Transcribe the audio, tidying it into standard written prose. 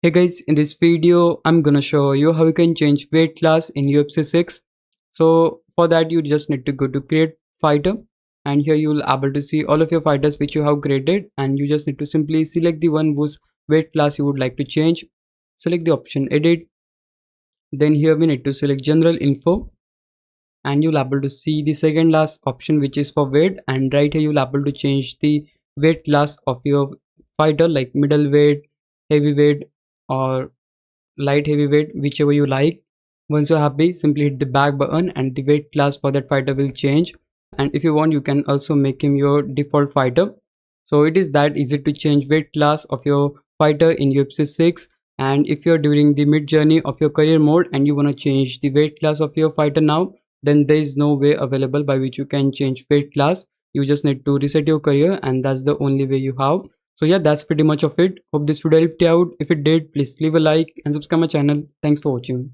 Hey guys, in this video, I'm gonna show you how you can change weight class in UFC 6. So for that, you just need to go to create fighter, and here you will able to see all of your fighters which you have created, and you just need to simply select the one whose weight class you would like to change. Select the option edit. Then here we need to select general info, and you'll able to see the second last option which is for weight, and right here you'll able to change the weight class of your fighter like middleweight, heavyweight, or light heavyweight, whichever you like. Once you're happy, simply hit the back button and the weight class for that fighter will change. And if you want, you can also make him your default fighter. So it is that easy to change weight class of your fighter in UFC 6. And if you're during the mid journey of your career mode and you want to change the weight class of your fighter now, then there is no way available by which you can change weight class. You just need to reset your career, and that's the only way you have. So yeah, that's pretty much of it. Hope this video helped you out. If it did, please leave a like and subscribe my channel. Thanks for watching.